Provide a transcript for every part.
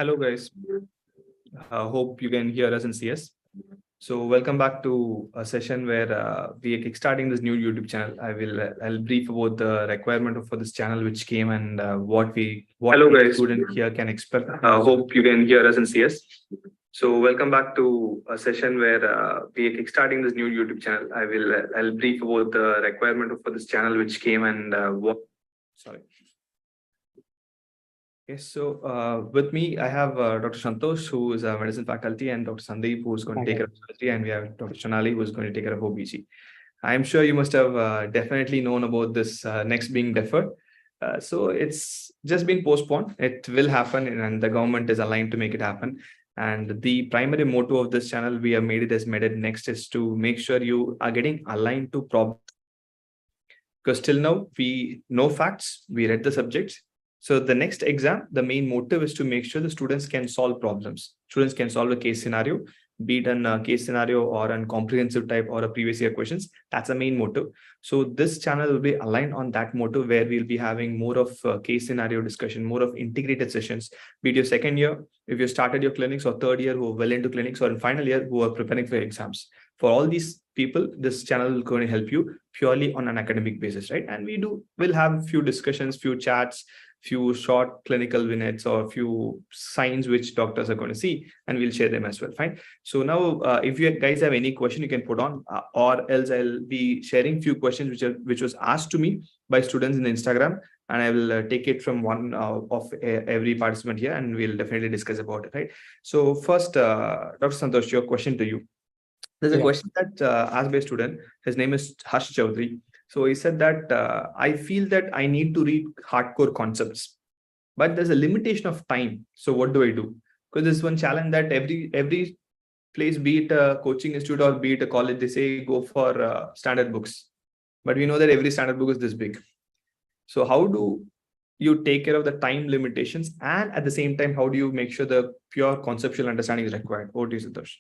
Hello guys, hope you can hear us and see us. So welcome back to a session where we are kickstarting this new YouTube channel. I'll brief about the requirement for this channel which came and what Hello each guys, student here can expect. hope you can hear us and see us. So welcome back to a session where we are kickstarting this new YouTube channel. I'll brief about the requirement for this channel which came and Sorry. Okay, so with me, I have Dr. Santosh, who is a medicine faculty, and Dr. Sandeep, who is going to take care of surgery, and we have Dr. Shonali, who is going to take care of OBG. I'm sure you must have definitely known about this next being deferred. So it's just been postponed. It will happen, and the government is aligned to make it happen. And the primary motto of this channel, we have made it as MedEd NExT, is to make sure you are getting aligned to problems. Because till now, we know facts, we read the subjects. So the next exam, the main motive is to make sure the students can solve problems. Students can solve a case scenario, be it a case scenario or a comprehensive type or a previous year questions. That's the main motive. So this channel will be aligned on that motive, where we'll be having more of case scenario discussion, more of integrated sessions, be it your second year, if you started your clinics, or third year who are well into clinics, or in final year who are preparing for exams. For all these people, this channel will going to help you purely on an academic basis, right? And we'll have few discussions, few chats, few short clinical vignettes, or few signs which doctors are going to see, and we'll share them as well. Fine. So now, if you guys have any question, you can put on, or else I'll be sharing few questions which was asked to me by students in Instagram, and I will take it from one of every participant here, and we'll definitely discuss about it. Right. So first, Dr. Santosh, your question to you. There's a question that asked by a student. His name is Harsh Chaudhary. So he said that I feel that I need to read hardcore concepts, but there's a limitation of time. So what do I do? Because there's one challenge that every place, be it a coaching institute or be it a college, they say go for standard books. But we know that every standard book is this big. So how do you take care of the time limitations, and at the same time, how do you make sure the pure conceptual understanding is required? Over to you, Santosh.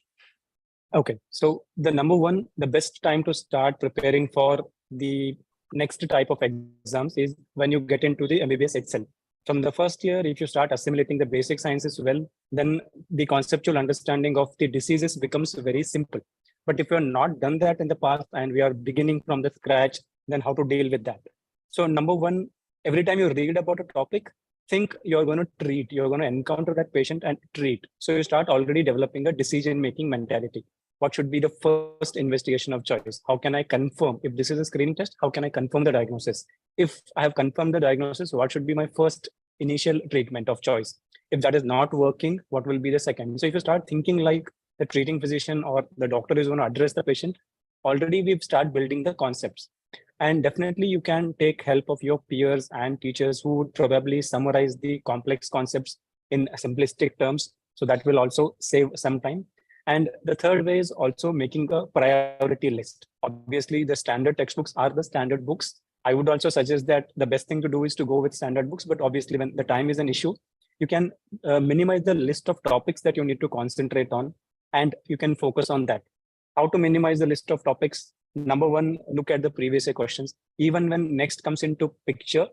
Okay, so the best time to start preparing for the next type of exams is when you get into the MBBS itself. From the first year, if you start assimilating the basic sciences well, then the conceptual understanding of the diseases becomes very simple. But if you're not done that in the past and we are beginning from the scratch, then how to deal with that? So number one, every time you read about a topic, think you're going to treat, you're going to encounter that patient and treat. So you start already developing a decision-making mentality. What should be the first investigation of choice? How can I confirm? If this is a screening test, how can I confirm the diagnosis? If I have confirmed the diagnosis, what should be my first initial treatment of choice? If that is not working, what will be the second? So if you start thinking like the treating physician or the doctor is going to address the patient, already we've started building the concepts. And definitely you can take help of your peers and teachers who would probably summarize the complex concepts in simplistic terms. So that will also save some time. And the third way is also making a priority list. Obviously, the standard textbooks are the standard books. I would also suggest that the best thing to do is to go with standard books. But obviously, when the time is an issue, you can minimize the list of topics that you need to concentrate on, and you can focus on that. How to minimize the list of topics? Number one, look at the previous year questions. Even when NExT comes into picture,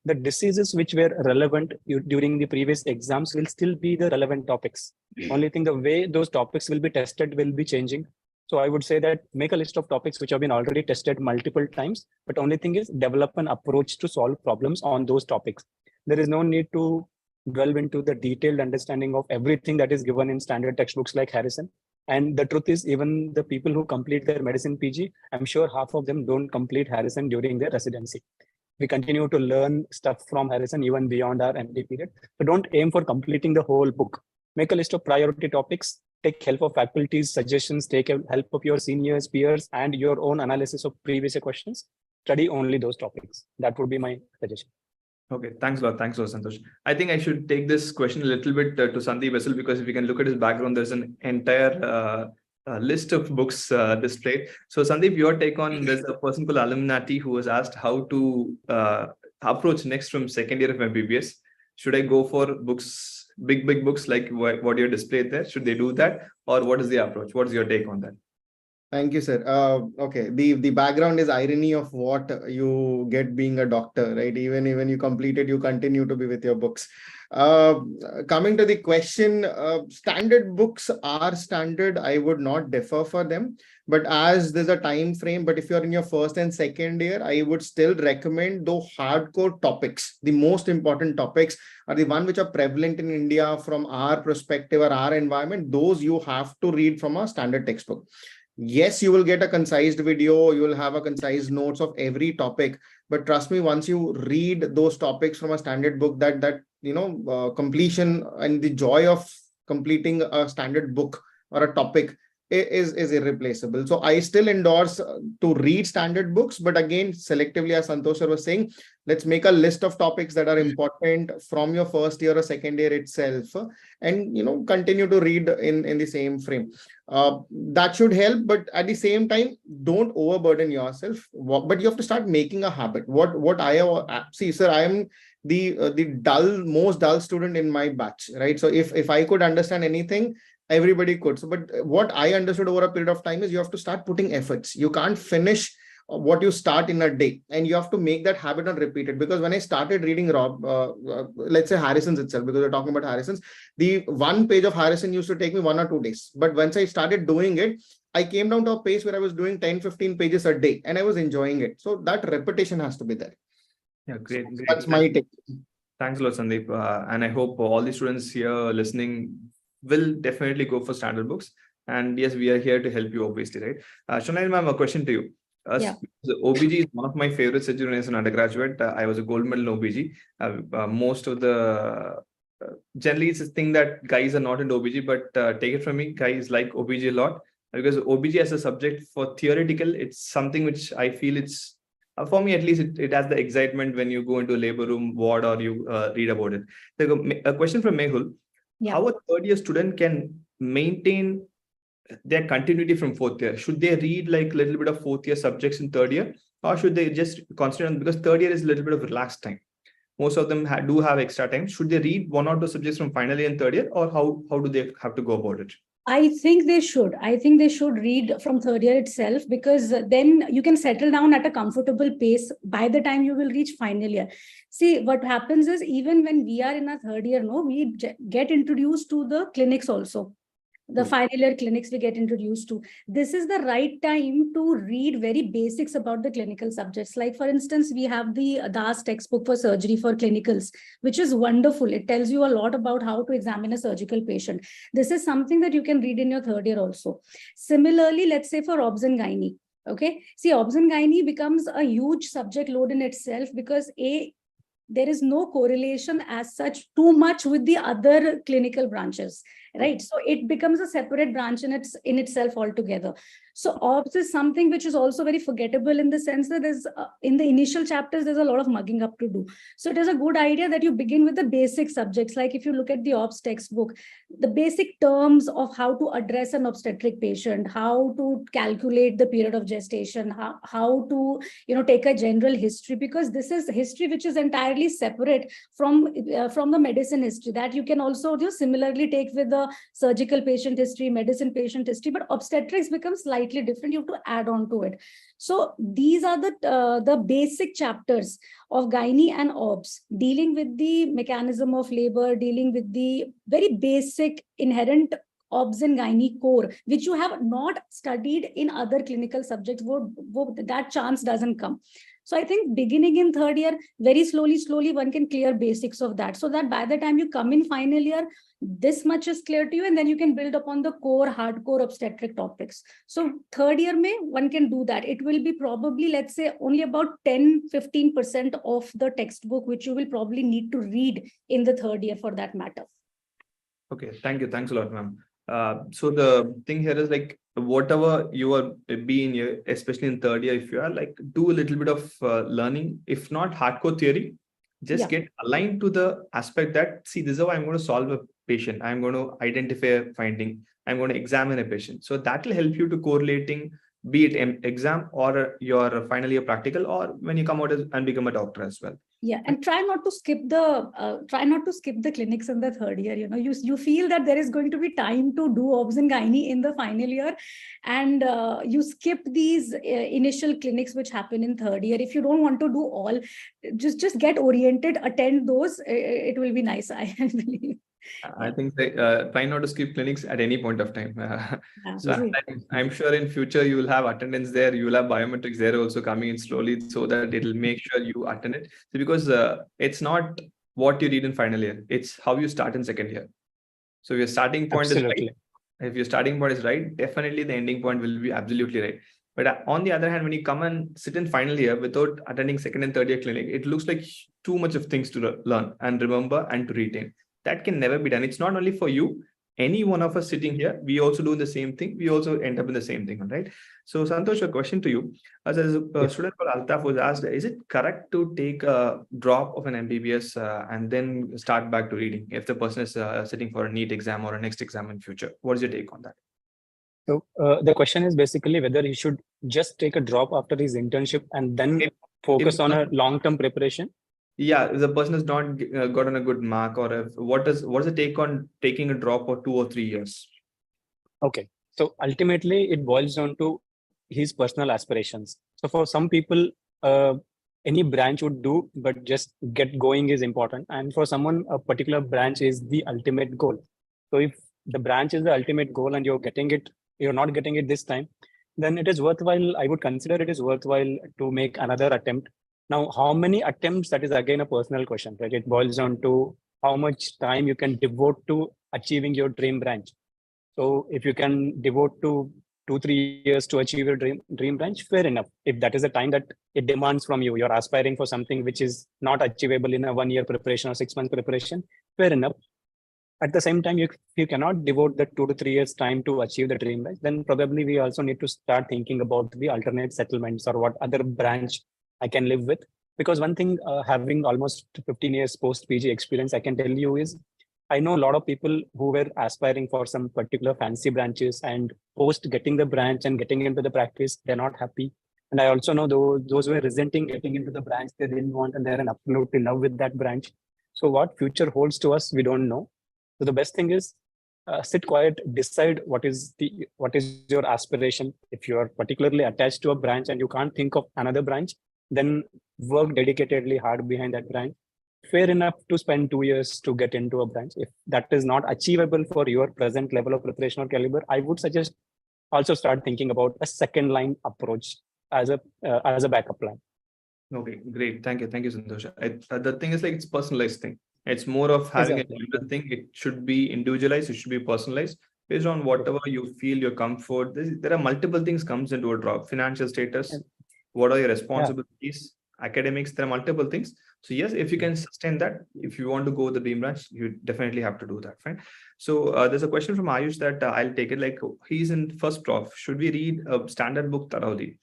the diseases which were relevant during the previous exams will still be the relevant topics. Only thing, the way those topics will be tested will be changing. So I would say that make a list of topics which have been already tested multiple times, but only thing is develop an approach to solve problems on those topics. There is no need to delve into the detailed understanding of everything that is given in standard textbooks like Harrison. And the truth is, even the people who complete their medicine PG, I'm sure half of them don't complete Harrison during their residency. We continue to learn stuff from Harrison even beyond our MD period. So don't aim for completing the whole book. Make a list of priority topics, take help of faculty's suggestions, take help of your seniors, peers, and your own analysis of previous questions. Study only those topics. That would be my suggestion. Okay, thanks a lot. Thanks a lot, Santosh. I think I should take this question a little bit to Sandeep as well, because if we can look at his background, there's an entire list of books displayed. So Sandeep, your take on, there's a person called Alumnati who was asked how to approach NExT from second year of MBBS. Should I go for books, big books like what you're displayed there? Should they do that? Or what is the approach? What is your take on that? Thank you, sir. Okay, the background is irony of what you get being a doctor, right? Even you complete it, you continue to be with your books. Coming to the question, standard books are standard. I would not differ for them, but as there's a time frame, but if you're in your first and second year, I would still recommend though hardcore topics. The most important topics are the one which are prevalent in India from our perspective or our environment. Those you have to read from a standard textbook. Yes, you will get a concise video, you will have a concise notes of every topic, but trust me, once you read those topics from a standard book, that completion and the joy of completing a standard book or a topic is irreplaceable. So I still endorse to read standard books, but again, selectively, as Santosh sir was saying, let's make a list of topics that are important from your first year or second year itself, and continue to read in the same frame. That should help, but at the same time, don't overburden yourself. But you have to start making a habit. What I see, sir, I am the most dull student in my batch, right? So if I could understand anything, everybody could. So, but what I understood over a period of time is you have to start putting efforts. You can't finish what you start in a day, and you have to make that habit and repeat it. Because when I started reading let's say Harrison's itself, because we're talking about Harrison's, the one page of Harrison used to take me 1 or 2 days. But once I started doing it, I came down to a pace where I was doing 10-15 pages a day, and I was enjoying it. So that repetition has to be there. Yeah, great. So that's my take. Thanks a lot, Sandeep. And I hope all the students here listening will definitely go for standard books. And yes, we are here to help you, obviously, right? Shonali ma'am, a question to you. OBG is one of my favorite subjects as an undergraduate. I was a gold medal in OBG. Most of the generally it's a thing that guys are not in OBG, but take it from me, guys like OBG a lot, because OBG as a subject for theoretical, it's something which I feel it's for me at least it has the excitement when you go into a labor room ward or you read about it. So a question from Mehul. How a third year student can maintain their continuity from fourth year? Should they read like a little bit of fourth year subjects in third year, or should they just concentrate on, because third year is a little bit of relaxed time? Most of them do have extra time. Should they read 1 or 2 subjects from final year and third year, or how do they have to go about it? I think they should. I think they should read from third year itself, because then you can settle down at a comfortable pace by the time you will reach final year. See, what happens is even when we are in our third year, we get introduced to the clinics also. The final year clinics we get introduced to. This is the right time to read very basics about the clinical subjects. Like, for instance, we have the Das textbook for surgery for clinicals, which is wonderful. It tells you a lot about how to examine a surgical patient. This is something that you can read in your third year also. Similarly, let's say for obs and gynae. Okay. See, obs and gynae becomes a huge subject load in itself, because there is no correlation as such too much with the other clinical branches, right? So it becomes a separate branch in itself altogether. So obs is something which is also very forgettable, in the sense that there's in the initial chapters, there's a lot of mugging up to do. So it is a good idea that you begin with the basic subjects. Like if you look at the obs textbook, the basic terms of how to address an obstetric patient, how to calculate the period of gestation, how to take a general history, because this is history which is entirely separate from the medicine history, that you can also similarly take with the surgical patient history, medicine patient history, but obstetrics becomes slightly different. You have to add on to it. So these are the basic chapters of gynae and obs, dealing with the mechanism of labor, dealing with the very basic inherent obs and gynae core, which you have not studied in other clinical subjects. That chance doesn't come. So I think beginning in third year, very slowly, one can clear basics of that, so that by the time you come in final year, this much is clear to you, and then you can build upon the core, hardcore obstetric topics. So third year, one can do that. It will be probably, let's say, only about 10-15% of the textbook, which you will probably need to read in the third year for that matter. Okay, thank you. Thanks a lot, ma'am. So the thing here is like, whatever you are being here, especially in third year, if you are like, do a little bit of learning, if not hardcore theory, just get aligned to the aspect that, see, this is how I'm going to solve a patient. I'm going to identify a finding. I'm going to examine a patient. So that will help you to correlating be it exam or your final year practical, or when you come out and become a doctor as well. Yeah, and try not to skip the clinics in the third year. You feel that there is going to be time to do obs and gynae in the final year, and you skip these initial clinics which happen in third year. If you don't want to do all, just get oriented, attend those. It will be nice, I believe. I think try not to skip clinics at any point of time. So I'm sure in future you will have attendance there. You will have biometrics there also coming in slowly, so that it'll make sure you attend it. So because it's not what you read in final year, it's how you start in second year. So if your starting point is right, if your starting point is right, definitely the ending point will be absolutely right. But on the other hand, when you come and sit in final year without attending second and third year clinic, it looks like too much of things to learn and remember and to retain. That can never be done. It's not only for you. Any one of us sitting here, we also do the same thing. We also end up in the same thing, right? So Santosh, a question to you. As a student called Altaf was asked, is it correct to take a drop of an MBBS and then start back to reading if the person is sitting for a NEET exam or a NExT exam in future? What is your take on that? So the question is basically whether he should just take a drop after his internship and then focus on a long-term preparation. Yeah, if the person has not gotten a good mark, or if, what's the take on taking a drop for 2 or 3 years? Okay, so ultimately it boils down to his personal aspirations. So for some people, any branch would do, but just get going is important. And for someone, a particular branch is the ultimate goal. So if the branch is the ultimate goal and you're not getting it this time, then it is worthwhile. I would consider it is worthwhile to make another attempt. Now, how many attempts, that is again a personal question, right? It boils down to how much time you can devote to achieving your dream branch. So if you can devote to 2-3 years to achieve your dream branch, fair enough. If that is the time that it demands from you, you're aspiring for something which is not achievable in a 1-year preparation or 6 month preparation, fair enough. At the same time, if you cannot devote the 2 to 3 years time to achieve the dream branch, then probably we also need to start thinking about the alternate settlements or what other branch I can live with. Because one thing, having almost 15 years post PG experience, I can tell you is, I know a lot of people who were aspiring for some particular fancy branches, and post getting the branch and getting into the practice, they're not happy. And I also know those who were resenting getting into the branch they didn't want, and they're in absolutely love with that branch. So what future holds to us, we don't know. So the best thing is sit quiet, decide what is your aspiration. If you are particularly attached to a branch and you can't think of another branch, then work dedicatedly hard behind that branch. Fair enough to spend 2 years to get into a branch. If that is not achievable for your present level of preparation or caliber, I would suggest also start thinking about a second line approach as a backup plan. Okay, great. Thank you, Santosh. The thing is, like, it's personalized thing. It's more of having a general thing. It should be individualized. It should be personalized based on whatever you feel, your comfort. There are multiple things comes into a drop. Financial status. What are your responsibilities? Academics. There are multiple things. So yes, if you can sustain that, if you want to go the dream branch, you definitely have to do that. Right. So there's a question from Ayush that I'll take it. Like, he's in first prof. Should we read a standard book thoroughly?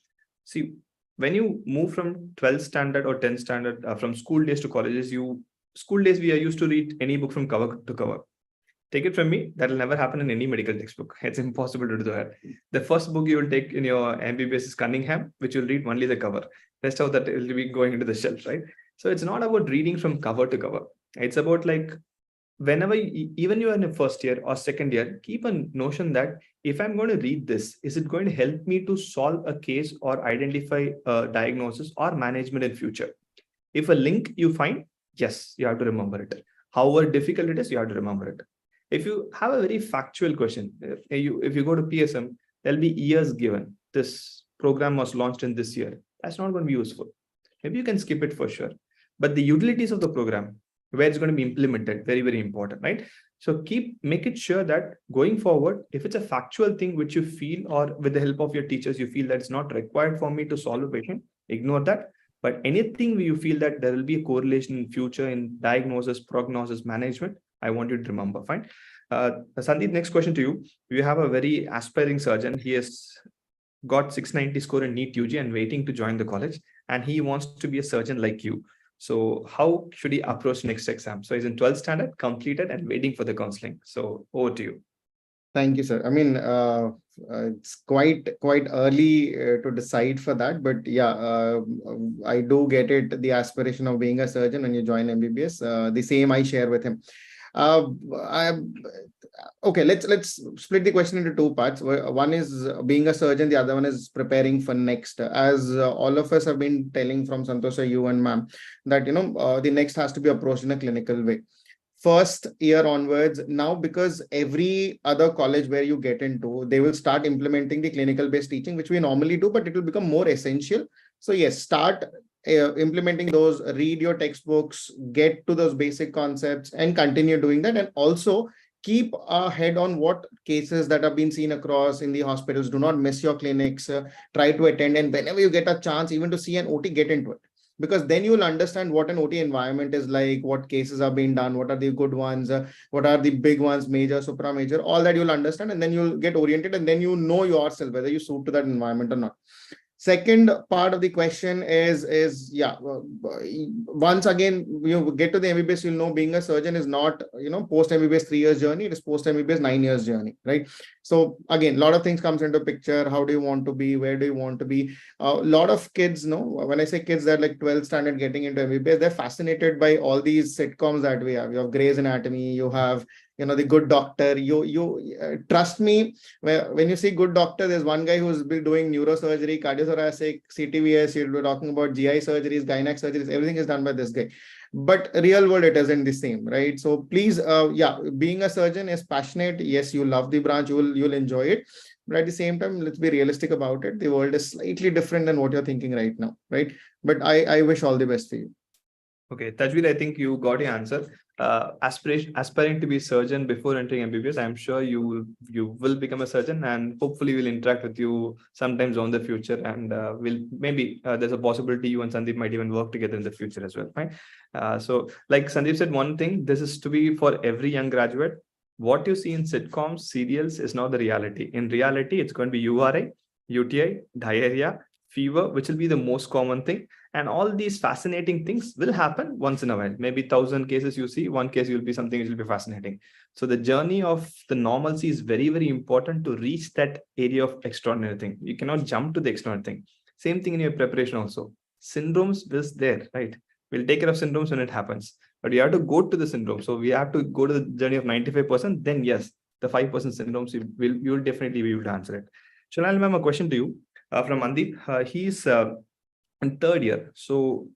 See, when you move from 12th standard or 10th standard, from school days to colleges, school days, we are used to read any book from cover to cover. Take it from me, that will never happen in any medical textbook. It's impossible to do that. The first book you will take in your MBBS is Cunningham, which you'll read only the cover. Rest of that will be going into the shelf, right? So it's not about reading from cover to cover. It's about, like, whenever, even you are in a first year or second year, keep a notion that if I'm going to read this, is it going to help me to solve a case or identify a diagnosis or management in future? If a link you find, yes, you have to remember it. However difficult it is, you have to remember it. If you have a very factual question, if you go to PSM, there'll be years given. This program was launched in this year. That's not going to be useful. Maybe you can skip it for sure. But the utilities of the program, where it's going to be implemented, very, very important, right? So make it sure that going forward, if it's a factual thing which you feel, or with the help of your teachers, you feel that it's not required for me to solve a patient, ignore that. But anything where you feel that there will be a correlation in future in diagnosis, prognosis, management, I want you to remember. Fine. Sandeep, next question to you. You have a very aspiring surgeon. He has got 690 score in NEET UG and waiting to join the college, and he wants to be a surgeon like you. So how should he approach next exam? So he's in 12th standard, completed, and waiting for the counseling. So over to you. Thank you, sir. I mean, it's quite early to decide for that, but yeah, I do get it. The aspiration of being a surgeon when you join MBBS, the same I share with him. I Okay, let's split the question into two parts. One is being a surgeon, the other one is preparing for NExT. As all of us have been telling from Santosh, you and ma'am, that the NExT has to be approached in a clinical way. First year onwards, now, because every other college where you get into, they will start implementing the clinical based teaching, which we normally do, but it will become more essential. So yes, start implementing those, read your textbooks, get to those basic concepts and continue doing that. And also keep a head on what cases that have been seen across in the hospitals. Do not miss your clinics, try to attend, and whenever you get a chance even to see an OT, get into it, because then you will understand what an OT environment is like, what cases are being done, what are the good ones, what are the big ones, major, supra major, all that you'll understand, and then you'll get oriented, and then you know yourself whether you suit to that environment or not. Second part of the question is yeah, once again you get to the MBBS, you'll know being a surgeon is not post MBBS 3 years journey, it is post MBBS 9 years journey, right? So again, a lot of things comes into picture. How do you want to be, where do you want to be? A lot of kids know, when I say kids, they're like 12th standard getting into MBBS, they're fascinated by all these sitcoms that we have. You have Grey's Anatomy, you have the Good Doctor. You trust me, when you see Good Doctor, there's one guy who's been doing neurosurgery, cardiothoracic, CTVS, he'll be talking about GI surgeries, gynec surgeries, everything is done by this guy. But real world, it isn't the same, right? So please, yeah, being a surgeon is passionate. Yes, you love the branch, you'll enjoy it. But at the same time, let's be realistic about it. The world is slightly different than what you're thinking right now, right? But I wish all the best for you. Okay, Tajveed, I think you got your answer. Aspiring to be a surgeon before entering MBBS, I'm sure you will become a surgeon, and hopefully we'll interact with you sometimes on the future, and we'll maybe there's a possibility you and Sandeep might even work together in the future as well, right? So like Sandeep said, one thing, this is to be for every young graduate. What you see in sitcoms, serials is not the reality. In reality, it's going to be URI, UTI, diarrhea, fever, which will be the most common thing. And all these fascinating things will happen once in a while. Maybe 1,000 cases you see, one case will be something which will be fascinating. So the journey of the normalcy is very, very important to reach that area of extraordinary thing. You cannot jump to the extraordinary thing. Same thing in your preparation also. Syndromes is there, right? We'll take care of syndromes when it happens. But you have to go to the syndrome. So we have to go to the journey of 95%. Then yes, the 5% syndromes, you will definitely be able to answer it. Shanal ma'am, a question to you from Mandeep. He's in third year. So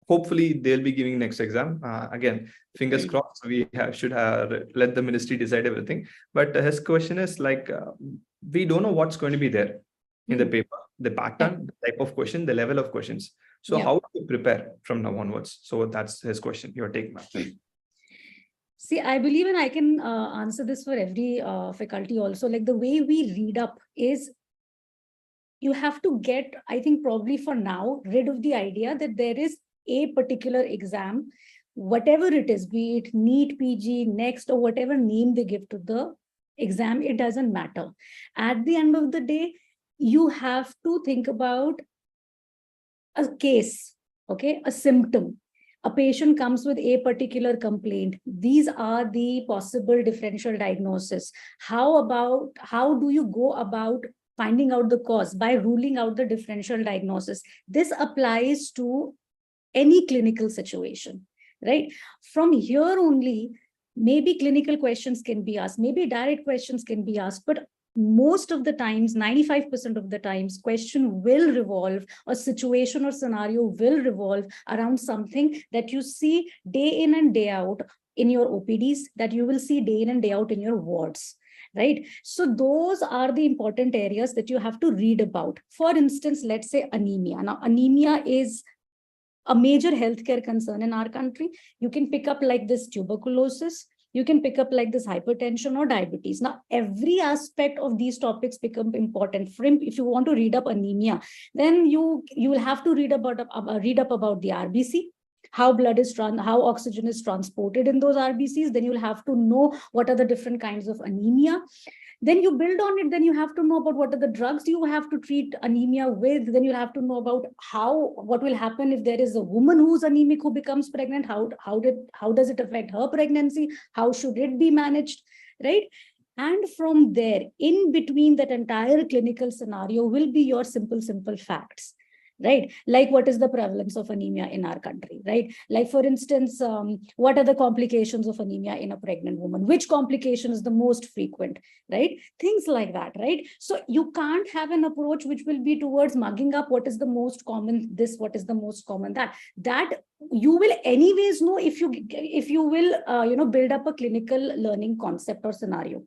hopefully they'll be giving next exam. Again, fingers crossed, we should have let the ministry decide everything. But his question is like, we don't know what's going to be there in the paper, the pattern, the type of question, the level of questions. So how do you prepare from now onwards? So that's his question. Your take, ma'am. See, I believe, and I can answer this for every faculty also, like the way we read up is, you have to get, I think probably for now, rid of the idea that there is a particular exam, whatever it is, be it NEET, PG, NExT, or whatever name they give to the exam, it doesn't matter. At the end of the day, you have to think about a case, okay, a symptom. A patient comes with a particular complaint. These are the possible differential diagnosis. How do you go about finding out the cause? By ruling out the differential diagnosis. This applies to any clinical situation, right? From here only, maybe clinical questions can be asked, maybe direct questions can be asked, but most of the times, 95% of the times, question will revolve, a situation or scenario will revolve around something that you see day in and day out in your OPDs, that you will see day in and day out in your wards. Right? So those are the important areas that you have to read about. For instance, let's say anemia. Now, anemia is a major healthcare concern in our country. You can pick up like this tuberculosis, you can pick up like this hypertension or diabetes. Now, every aspect of these topics become important. If you want to read up anemia, then you will have to read up about the RBC, how oxygen is transported in those RBCs. Then you'll have to know what are the different kinds of anemia. Then you build on it, then you have to know about what are the drugs you have to treat anemia with. Then you'll have to know about what will happen if there is a woman who's anemic who becomes pregnant. How does it affect her pregnancy? How should it be managed, right? And from there, in between that entire clinical scenario will be your simple facts, right? Like, what is the prevalence of anemia in our country, right? Like, for instance, what are the complications of anemia in a pregnant woman? Which complication is the most frequent, right? Things like that, right? So you can't have an approach which will be towards mugging up what is the most common this, what is the most common that you will anyways know if you will build up a clinical learning concept or scenario.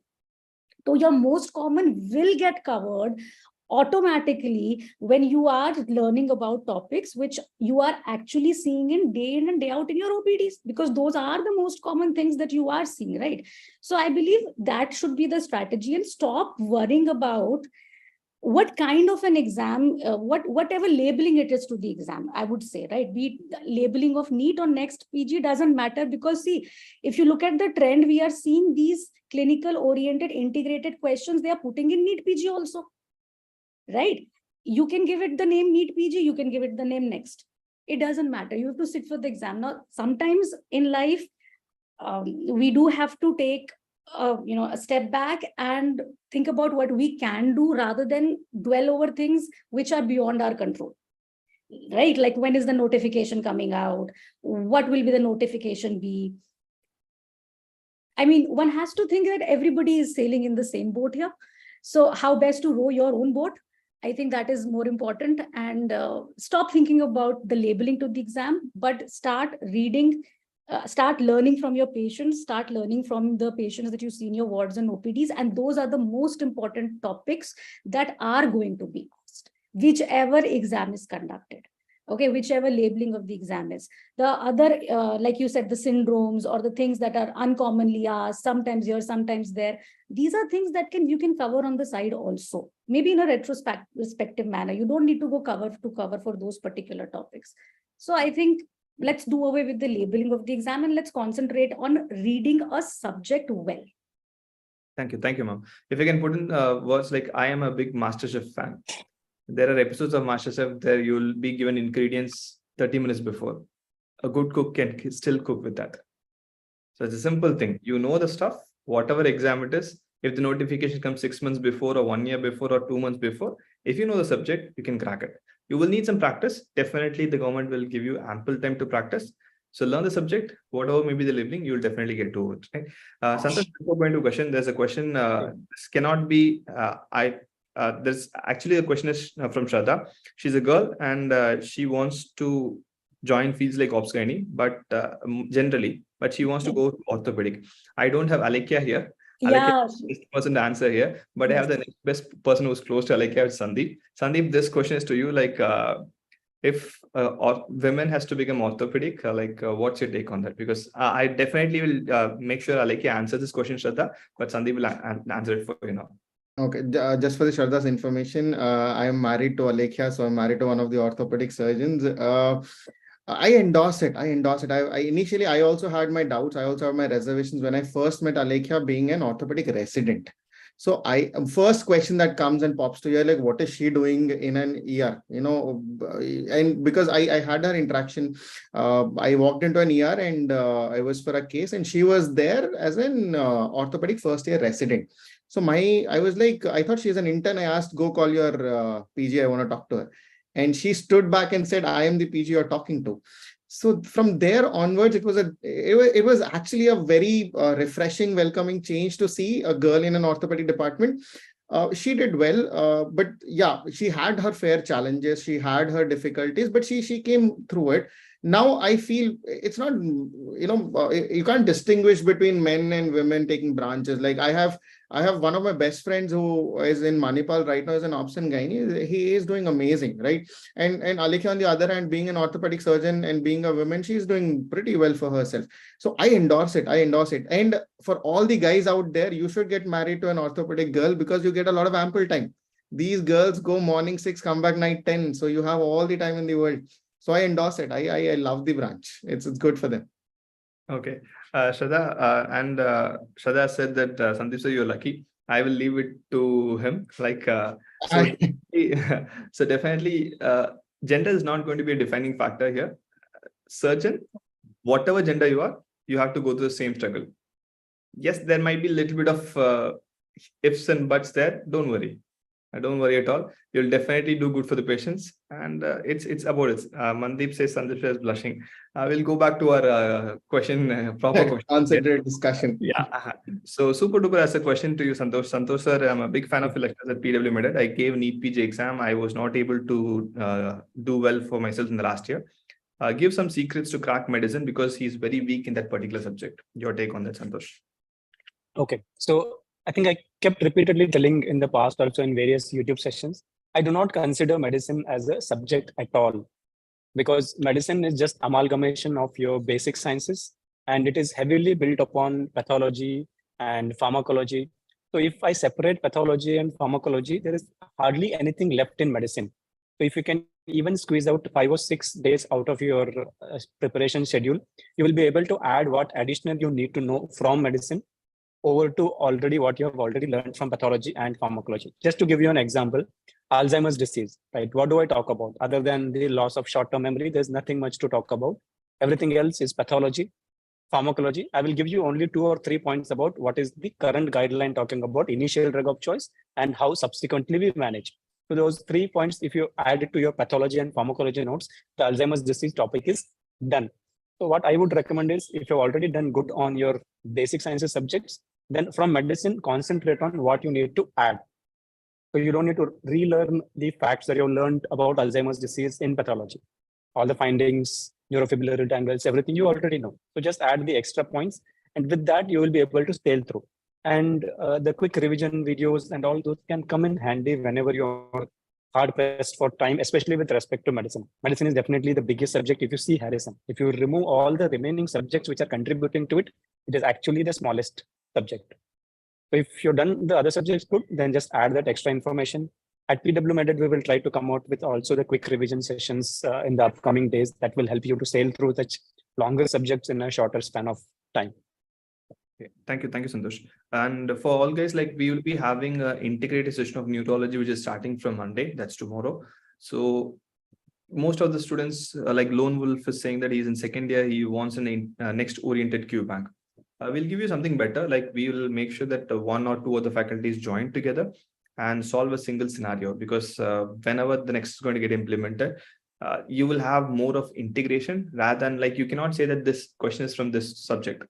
So your most common will get covered automatically when you are learning about topics which you are actually seeing in and day out in your OPDs, because those are the most common things that you are seeing, right? So I believe that should be the strategy, and stop worrying about what kind of an exam, whatever labeling it is to the exam, I would say, right? Be it labeling of NEET or NExT PG doesn't matter, because see, if you look at the trend, we are seeing these clinical oriented integrated questions, they are putting in NEET PG also, right? You can give it the name NEET PG, you can give it the name NExT. It doesn't matter. You have to sit for the exam. Now, sometimes in life, we do have to take a step back and think about what we can do rather than dwell over things which are beyond our control, right? Like, when is the notification coming out? What will be the notification be? I mean, one has to think that everybody is sailing in the same boat here. So how best to row your own boat? I think that is more important. And stop thinking about the labeling to the exam, but start reading, start learning from your patients, start learning from the patients that you see in your wards and OPDs. And those are the most important topics that are going to be asked, whichever exam is conducted. Okay, whichever labeling of the exam is. The other, like you said, the syndromes or the things that are uncommonly asked, sometimes here, sometimes there. These are things that you can cover on the side also, maybe in a retrospective manner. You don't need to go cover for those particular topics. So I think let's do away with the labeling of the exam and let's concentrate on reading a subject well. Thank you, ma'am. If I can put in words, like, I am a big MasterChef fan. There are episodes of MasterChef there you'll be given ingredients 30 minutes before. A good cook can still cook with that. So it's a simple thing. You know the stuff, whatever exam it is. If the notification comes 6 months before or 1 year before or 2 months before, if you know the subject, you can crack it. You will need some practice. Definitely the government will give you ample time to practice. So learn the subject, whatever may be the labeling, you'll definitely get to it. Right? Santosh, before going to question, there's a question. This cannot be, there's actually a question is from Shraddha. She's a girl and she wants to join fields like obs-gynae, but generally, but she wants to go to orthopedic. I don't have Alekia here. Alekia is the person to answer here, but I have the next best person who's close to Alekia, is Sandeep. Sandeep, this question is to you. Like, if women has to become orthopedic, what's your take on that? Because I definitely will make sure Alekia answers this question, Shraddha, but Sandeep will answer it for you now. Okay, just for the Shraddha's information, I am married to Alekia, so I'm married to one of the orthopedic surgeons. I endorse it. I initially, I also had my doubts. I also have my reservations when I first met Alekia being an orthopedic resident. So first question that comes and pops to you, like, what is she doing in an ER? And because I had her interaction, I walked into an ER and I was for a case, and she was there as an orthopedic first year resident. So I was like, I thought she's an intern. I asked, go call your PG. I want to talk to her. And she stood back and said, I am the PG you're talking to. So from there onwards, it was actually a very refreshing, welcoming change to see a girl in an orthopedic department. She did well, but yeah, she had her fair challenges. She had her difficulties, but she came through it. Now I feel it's not, you can't distinguish between men and women taking branches. Like I have one of my best friends who is in Manipal right now as an obs and gynae. He is doing amazing, right? And Alekia, on the other hand, being an orthopedic surgeon and being a woman, she's doing pretty well for herself. So I endorse it. And for all the guys out there, you should get married to an orthopedic girl because you get a lot of ample time. These girls go morning 6, come back night 10. So you have all the time in the world. So I endorse it. I love the branch. It's good for them. Okay. Shraddha, and Shraddha said that Sandeep sir, you're lucky. I will leave it to him. So definitely, gender is not going to be a defining factor here. Surgeon, whatever gender you are, you have to go through the same struggle. Yes, there might be a little bit of ifs and buts there, don't worry. Don't worry at all. You'll definitely do good for the patients, and it's about it. Mandeep says Sandeep is blushing. We'll go back to our question, proper question. Concentrate discussion. Yeah. So super duper as a question to you, Santosh. Santosh sir, I'm a big fan of your lectures at PW MedEd. I gave NEET PG exam. I was not able to do well for myself in the last year. Give some secrets to crack medicine because he's very weak in that particular subject. Your take on that, Santosh? Okay, so I think I kept repeatedly telling in the past, also in various YouTube sessions, I do not consider medicine as a subject at all, because medicine is just amalgamation of your basic sciences, and it is heavily built upon pathology and pharmacology. So if I separate pathology and pharmacology, there is hardly anything left in medicine. So if you can even squeeze out 5 or 6 days out of your preparation schedule, you will be able to add what additional you need to know from medicine over to already what you have already learned from pathology and pharmacology. Just to give you an example, Alzheimer's disease, right? What do I talk about? Other than the loss of short-term memory, there's nothing much to talk about. Everything else is pathology, pharmacology. I will give you only 2 or 3 points about what is the current guideline talking about initial drug of choice and how subsequently we manage. So those 3 points, if you add it to your pathology and pharmacology notes, the Alzheimer's disease topic is done. So what I would recommend is, if you've already done good on your basic sciences subjects, then from medicine, concentrate on what you need to add. So you don't need to relearn the facts that you learned about Alzheimer's disease in pathology. All the findings, neurofibrillary tangles, everything you already know. So just add the extra points, and with that, you will be able to sail through. And the quick revision videos and all those can come in handy whenever you're hard pressed for time, especially with respect to medicine. Medicine is definitely the biggest subject if you see Harrison. If you remove all the remaining subjects which are contributing to it, it is actually the smallest subject. So if you've done the other subjects good, then just add that extra information. At PW MedEd, we will try to come out with also the quick revision sessions in the upcoming days that will help you to sail through such longer subjects in a shorter span of time. Okay. Thank you, Santosh. And for all guys, like we will be having an integrated session of neurology, which is starting from Monday. That's tomorrow. So most of the students, like Lone Wolf is saying that he's in second year, he wants an NExT oriented Q bank. We'll give you something better. Like we will make sure that 1 or 2 of the faculties join together and solve a single scenario, because whenever the NExT is going to get implemented, you will have more of integration rather than, like, you cannot say that this question is from this subject.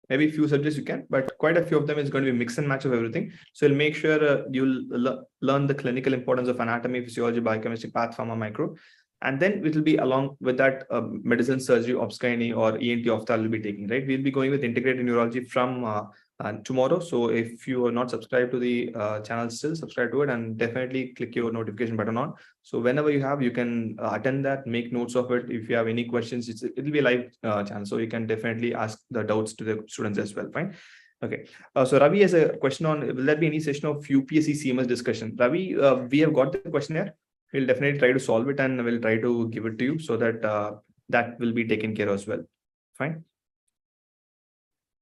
Maybe a few subjects you can, but quite a few of them is going to be mix and match of everything. So you'll make sure you'll learn the clinical importance of anatomy, physiology, biochemistry, path, pharma, micro. And then it will be along with that medicine, surgery, obs-gynae or ENT ophthalm will be taking, right? We'll be going with integrated neurology from tomorrow. So if you are not subscribed to the channel still, subscribe to it and definitely click your notification button on. So whenever you have, you can attend that, make notes of it. If you have any questions, it'll be a live channel. So you can definitely ask the doubts to the students as well. Fine. Okay. So Ravi has a question on, will there be any session of UPSC CMS discussion? Ravi, we have got the question here. We'll definitely try to solve it and we'll try to give it to you so that that will be taken care of as well. Fine.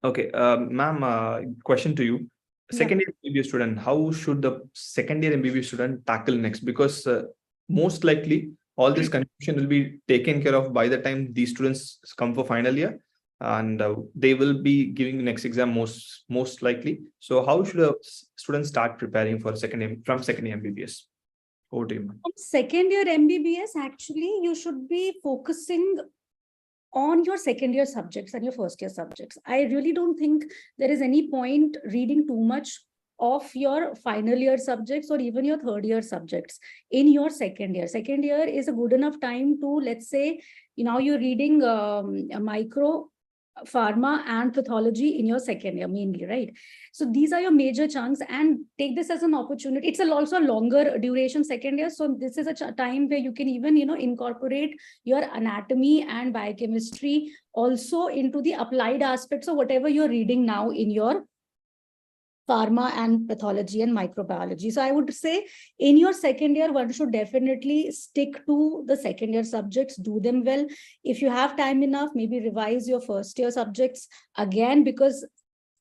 Okay, ma'am, question to you. Second year MBBS student, how should the second year MBBS student tackle NExT? Because most likely all this confusion will be taken care of by the time these students come for final year, and they will be giving the NExT exam most likely. So how should a student start preparing for second year MBBS? Over to you, ma'am. Second year MBBS, actually, you should be focusing on your second year subjects and your first year subjects. I really don't think there is any point reading too much of your final year subjects or even your third year subjects in your second year. Second year is a good enough time to, let's say, now you're reading a micro, pharma and pathology in your second year mainly, right? So these are your major chunks, and take this as an opportunity. It's also a longer duration second year. So this is a time where you can even, incorporate your anatomy and biochemistry also into the applied aspects of whatever you're reading now in your pharma and pathology and microbiology. So I would say in your second year, one should definitely stick to the second year subjects, do them well. If you have time enough, maybe revise your first year subjects again, because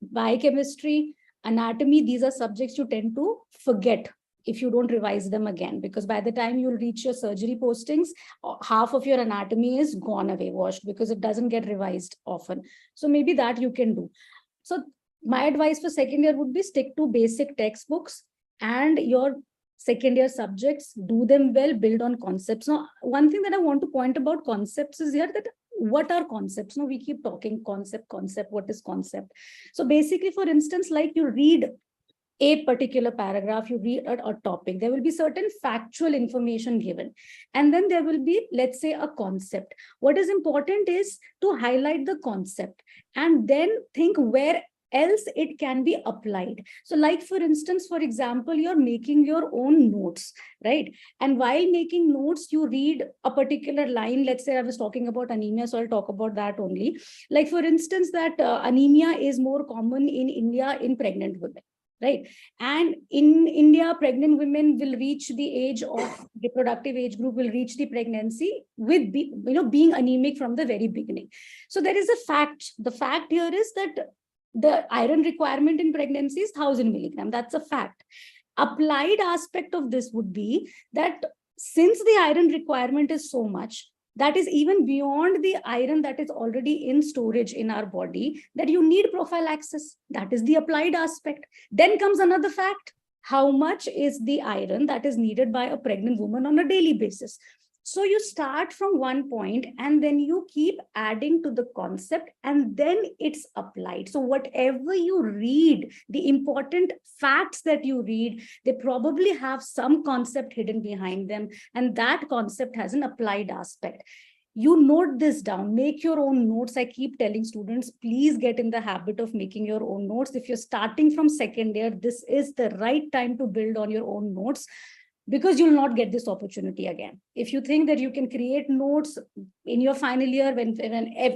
biochemistry, anatomy, these are subjects you tend to forget if you don't revise them again, because by the time you'll reach your surgery postings, half of your anatomy is gone away, washed, because it doesn't get revised often. So maybe that you can do. So my advice for second year would be stick to basic textbooks and your second year subjects, do them well, build on concepts. Now, one thing that I want to point about concepts is here that what are concepts? Now, we keep talking concept, what is concept? So basically, for instance, like you read a particular paragraph, you read a topic, there will be certain factual information given. And then there will be, let's say, a concept. What is important is to highlight the concept and then think where else it can be applied. So like, for instance, for example, you're making your own notes, right? And while making notes, you read a particular line. Let's say I was talking about anemia, so I'll talk about that only. Like, for instance, that anemia is more common in India in pregnant women. Right. And in India, pregnant women will reach the age of reproductive age group, will reach the pregnancy with being anemic from the very beginning. So there is a fact. The fact here is that the iron requirement in pregnancy is 1000 milligram. That's a fact. Applied aspect of this would be that since the iron requirement is so much, that is even beyond the iron that is already in storage in our body, that you need prophylaxis. That is the applied aspect. Then comes another fact. How much is the iron that is needed by a pregnant woman on a daily basis? So you start from one point and then you keep adding to the concept and then it's applied. So whatever you read, the important facts that you read, they probably have some concept hidden behind them. And that concept has an applied aspect. You note this down, make your own notes. I keep telling students, please get in the habit of making your own notes. If you're starting from second year, this is the right time to build on your own notes, because you'll not get this opportunity again. If you think that you can create notes in your final year, when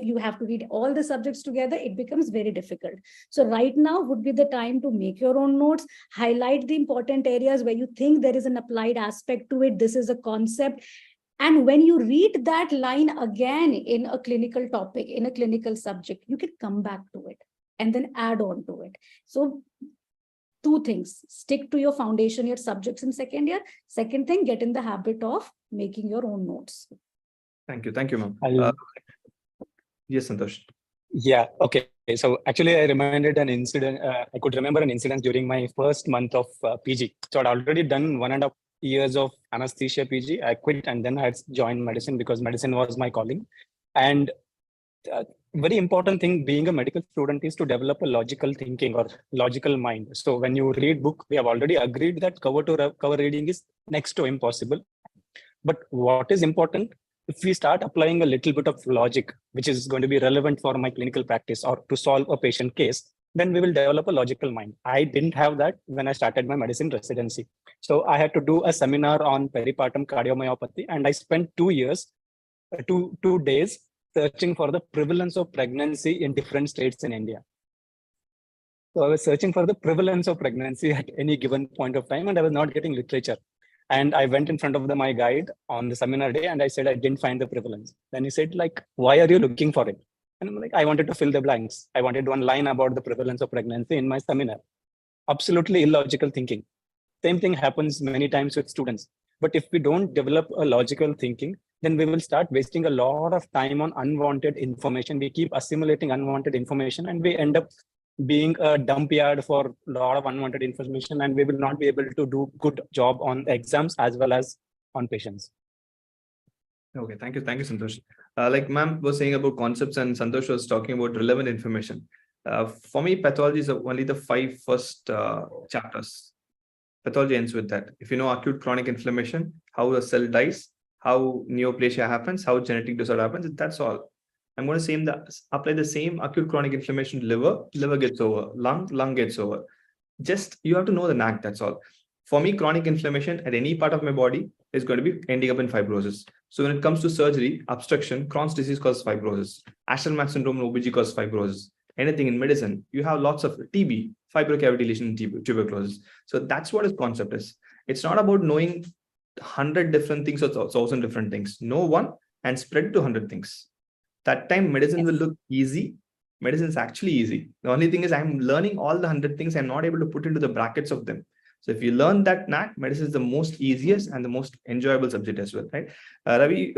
you have to read all the subjects together, it becomes very difficult. So right now would be the time to make your own notes, highlight the important areas where you think there is an applied aspect to it. This is a concept. And when you read that line again in a clinical topic, in a clinical subject, you can come back to it and then add on to it. So two things: stick to your foundation, your subjects in second year. Second thing, get in the habit of making your own notes. Thank you, ma'am. Yes, Santosh. Yeah, okay. So actually, I remembered an incident. I could remember an incident during my first month of PG. So I'd already done 1.5 years of anesthesia PG. I quit and then I had joined medicine because medicine was my calling. And very important thing being a medical student is to develop a logical thinking or logical mind. So when you read book, we have already agreed that cover to cover reading is next to impossible. But what is important, if we start applying a little bit of logic, which is going to be relevant for my clinical practice or to solve a patient case, then we will develop a logical mind. I didn't have that when I started my medicine residency. So I had to do a seminar on peripartum cardiomyopathy, and I spent 2 years, two days searching for the prevalence of pregnancy in different states in India. So I was searching for the prevalence of pregnancy at any given point of time, and I was not getting literature. And I went in front of my guide on the seminar day and I said, I didn't find the prevalence. Then he said, like, why are you looking for it? And I'm like, I wanted to fill the blanks. I wanted one line about the prevalence of pregnancy in my seminar. Absolutely illogical thinking. Same thing happens many times with students. But if we don't develop a logical thinking, then we will start wasting a lot of time on unwanted information. We keep assimilating unwanted information and we end up being a dump yard for a lot of unwanted information, and we will not be able to do good job on exams as well as on patients. Okay, thank you, Santosh. Like ma'am was saying about concepts and Santosh was talking about relevant information. For me, pathology is only the 5 first chapters. Pathology ends with that. If you know acute chronic inflammation, how a cell dies, how neoplasia happens, how genetic disorder happens, that's all. I'm going to apply the same acute chronic inflammation to liver gets over, lung gets over. Just you have to know the knack, that's all. For me, chronic inflammation at any part of my body is going to be ending up in fibrosis. So when it comes to surgery, obstruction, Crohn's disease causes fibrosis. Ashelman syndrome and OBG causes fibrosis. Anything in medicine, you have lots of TB, fibrocavity lesion, and tuberculosis. So that's what its concept is. It's not about knowing 100 different things or 1,000 different things. Know one and spread it to 100 things. That time medicine will look easy. Medicine is actually easy. The only thing is I'm learning all the 100 things. I'm not able to put into the brackets of them. So if you learn that knack, medicine is the most easiest and the most enjoyable subject as well, right? Ravi,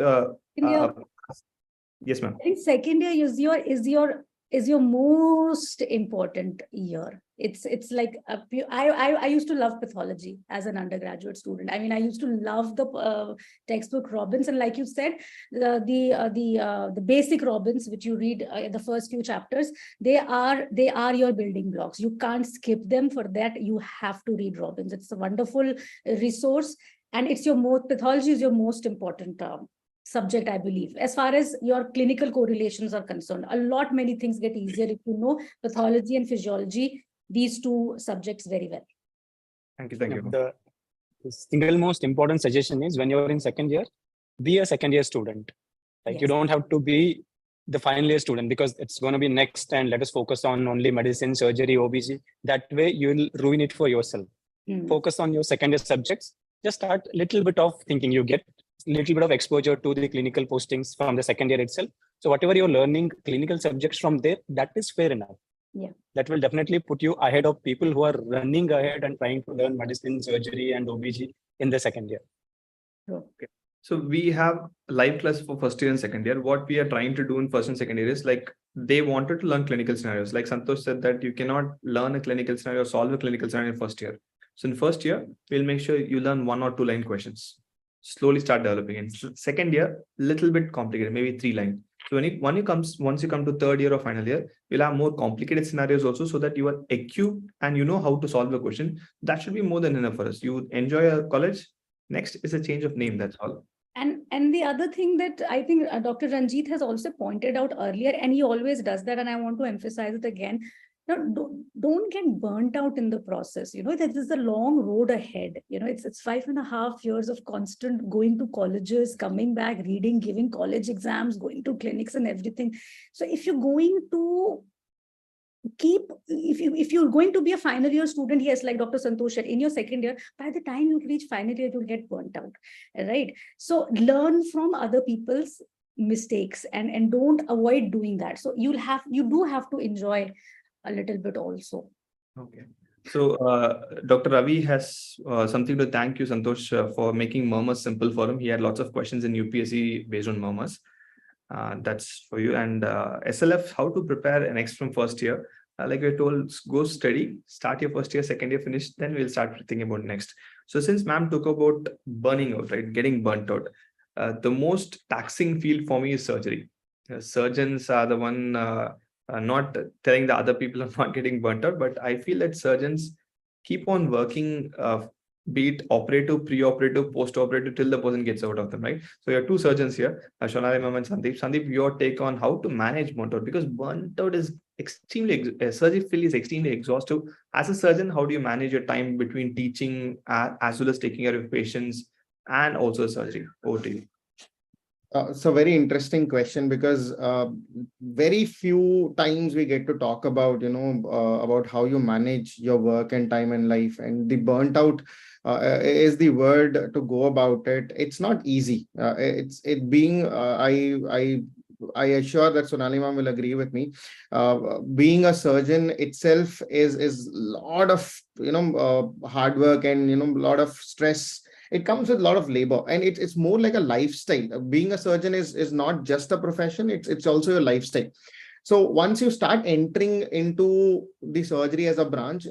yes, ma'am. I think second year is your is your most important year. It's like I used to love pathology as an undergraduate student. I mean, I used to love the textbook Robbins, and like you said, the basic Robbins, which you read in the first few chapters, they are your building blocks. You can't skip them. For that, you have to read Robbins. It's a wonderful resource, and pathology is your most important subject, I believe. As far as your clinical correlations are concerned, many things get easier if you know pathology and physiology, these two subjects, very well. Thank you. Thank you. The single most important suggestion is, when you're in second year, be a second year student. Like, Yes. you don't have to be the final year student, because it's going to be next and let us focus on only medicine, surgery, OBG. That way you'll ruin it for yourself. Focus on your second year subjects. Just start little bit of thinking. You get little bit of exposure to the clinical postings from the second year itself. So whatever you're learning clinical subjects from there, that is fair enough. Yeah. That will definitely put you ahead of people who are running ahead and trying to learn medicine, surgery, and OBG in the second year. Okay. So we have live class for first year and second year. What we are trying to do in first and second year is, like, they wanted to learn clinical scenarios. Like Santosh said, that you cannot learn a clinical scenario, solve a clinical scenario in first year. So in first year, we'll make sure you learn 1 or 2 line questions. Slowly start developing. In second year, little bit complicated, maybe 3 line. So once you come to third year or final year, we'll have more complicated scenarios also, so that you are equipped and you know how to solve a question. That should be more than enough for us. You enjoy a college. Next is a change of name. That's all. And the other thing that I think Dr. Ranjit has also pointed out earlier, and he always does that, and I want to emphasize it again. Don't get burnt out in the process. That is a long road ahead. It's 5.5 years of constant going to colleges, coming back, reading, giving college exams, going to clinics and everything. So if you're going to if you're going to be a final year student, yes, like Dr. Santosh said, in your second year, by the time you reach final year, you'll get burnt out, right? So learn from other people's mistakes and don't avoid doing that. So you do have to enjoy a little bit also. Okay. So Dr. Ravi has something to thank you, Santosh, for making murmurs simple for him. He had lots of questions in UPSC based on murmurs. That's for you. And SLF, how to prepare an NExT from first year. Like we're told, go steady, start your first year, second year, finish, then we'll start thinking about NExT. So since ma'am took about burning out, right, getting burnt out, the most taxing field for me is surgery. Surgeons are the one not telling the other people are not getting burnt out, but I feel that surgeons keep on working, be it operative, pre-operative, post-operative, till the person gets out of them, right? So you have 2 surgeons here, Shonali ma'am and Sandeep. Sandeep, your take on how to manage burnt out, because burnt out is extremely, surgery field is extremely exhaustive. As a surgeon, how do you manage your time between teaching as well as taking care of patients and also surgery? Over to you. So very interesting question, because very few times we get to talk about, about how you manage your work and time and life, and the burnt out is the word to go about it. It's not easy. I assure that Sonali ma'am will agree with me. Being a surgeon itself is a lot of, hard work and, a lot of stress. It comes with a lot of labor, and it's more like a lifestyle. Being a surgeon is not just a profession, it's also a lifestyle. So once you start entering into the surgery as a branch,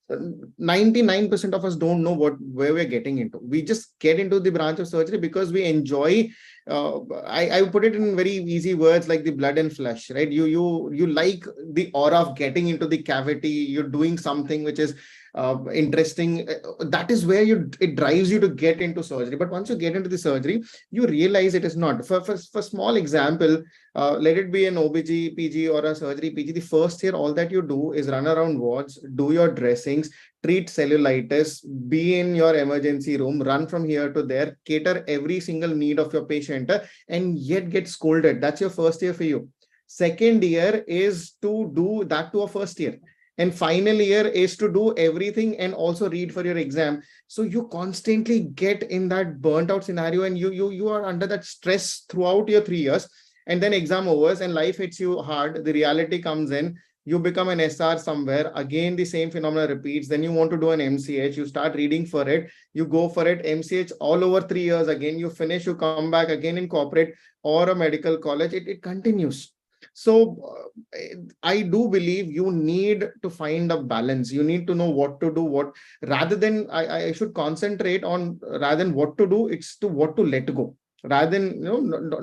99% of us don't know where we're getting into. We just get into the branch of surgery because we enjoy. I put it in very easy words, like the blood and flesh, right? You like the aura of getting into the cavity. You're doing something which is interesting. That is where it drives you to get into surgery. But once you get into the surgery, you realize it is not. For small example, let it be an OBG PG or a surgery PG. The first year, all that you do is run around wards, do your dressings, treat cellulitis, be in your emergency room, run from here to there, cater every single need of your patient, and yet get scolded. That's your first year for you. Second year is to do that to a first year. And final year is to do everything and also read for your exam. So you constantly get in that burnt out scenario, and you are under that stress throughout your 3 years. And then exam overs and life hits you hard. The reality comes in. You become an SR somewhere. Again, the same phenomena repeats. Then you want to do an MCH. You start reading for it. You go for it. MCH all over 3 years. Again, you finish. You come back again in corporate or a medical college. It continues. So I do believe you need to find a balance. You need to know what to do, what rather than I should concentrate on rather than what to do, it's to what to let go. Rather than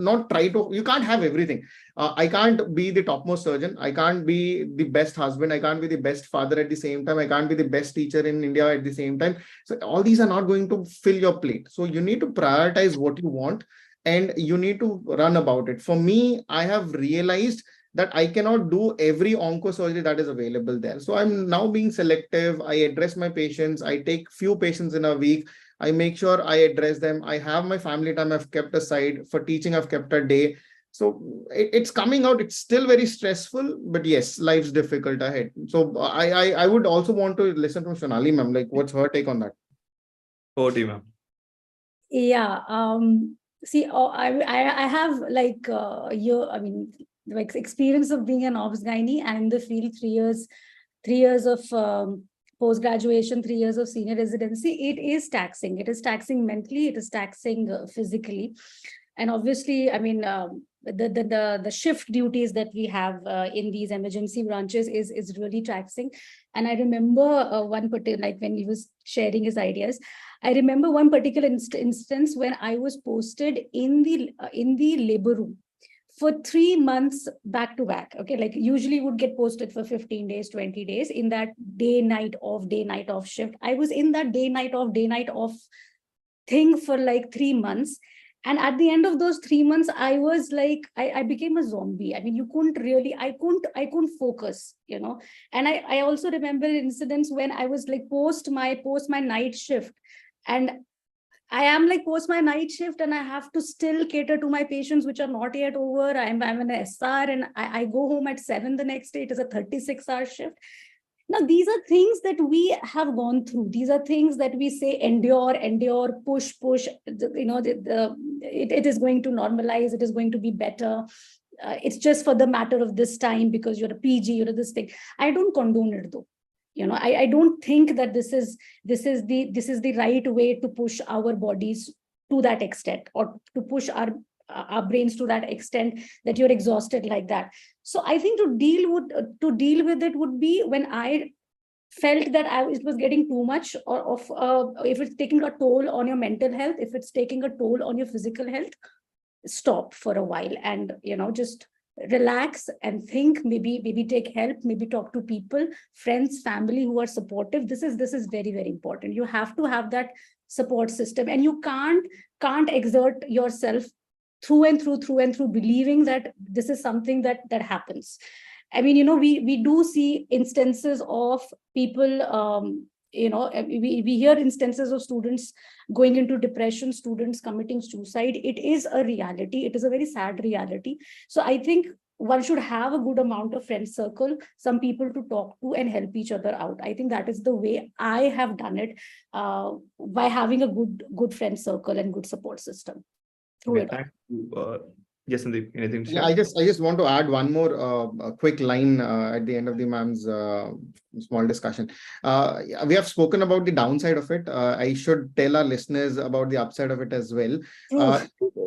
not try to, you can't have everything. I can't be the topmost surgeon. I can't be the best husband. I can't be the best father at the same time. I can't be the best teacher in India at the same time. So all these are not going to fill your plate. So you need to prioritize what you want and you need to run about it. For me, I have realized that I cannot do every onco surgery that is available there. So I'm now being selective. I address my patients. I take few patients in a week. I make sure I address them. I have my family time I've kept aside. For teaching, I've kept a day. So it's coming out. It's still very stressful, but yes, life's difficult ahead. So I would also want to listen from Sonali ma'am. Like, what's her take on that? Over to you, ma'am. Yeah. See, I have like like experience of being an obs gynae and in the field 3 years of post graduation, 3 years of senior residency. It is taxing. It is taxing mentally. It is taxing physically, and obviously, I mean, the shift duties that we have in these emergency branches is really taxing. And I remember one particular, like when he was sharing his ideas, I remember one particular instance when I was posted in the labor room for 3 months back to back. Okay, like usually would get posted for 15 days, 20 days in that day night off shift. I was in that day night off thing for like 3 months. And at the end of those 3 months, I was like, I became a zombie. I mean, you couldn't really, I couldn't focus, And I also remember incidents when I was like post my night shift, and I am like post my night shift and I have to still cater to my patients, which are not yet over. I'm an SR and I go home at 7 the next day. It is a 36-hour shift. Now, these are things that we have gone through. These are things that we say, endure, push. It is going to normalize. It is going to be better. It's just for the matter of this time because you're a PG, you're this thing. I don't condone it though. I don't think that this is the right way to push our bodies to that extent, or to push our brains to that extent that you're exhausted like that. So I think to deal with it would be when I felt that it was getting too much, or if it's taking a toll on your mental health, if it's taking a toll on your physical health, stop for a while and just relax and think, maybe take help, maybe talk to people, friends, family who are supportive. This is very, very important. You have to have that support system, and you can't exert yourself through and through believing that this is something that happens. I mean, we do see instances of people, we hear instances of students going into depression, students committing suicide. It is a reality. It is a very sad reality. So I think one should have a good amount of friend circle, some people to talk to and help each other out. I think that is the way I have done it, by having a good friend circle and good support system through it. Thank you. Yes, Sandeep, anything to share? Yeah, I just want to add one more quick line at the end of the ma'am's small discussion. We have spoken about the downside of it. I should tell our listeners about the upside of it as well.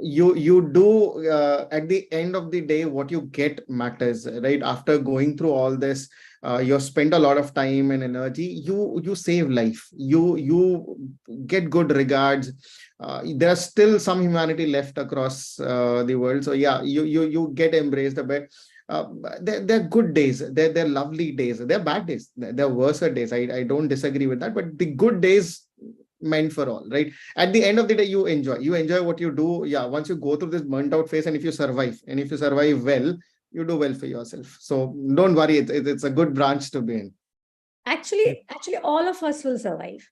You do at the end of the day, what you get matters, right? After going through all this, you spend a lot of time and energy. You save life. You get good regards. There's still some humanity left across the world. So yeah, you get embraced a bit. They're good days. They're lovely days. They're bad days. They're worse days. I don't disagree with that. But the good days meant for all, right? At the end of the day, you enjoy what you do. Yeah, once you go through this burnt out phase, and if you survive well, you do well for yourself. So don't worry. It's a good branch to be in. Actually, all of us will survive.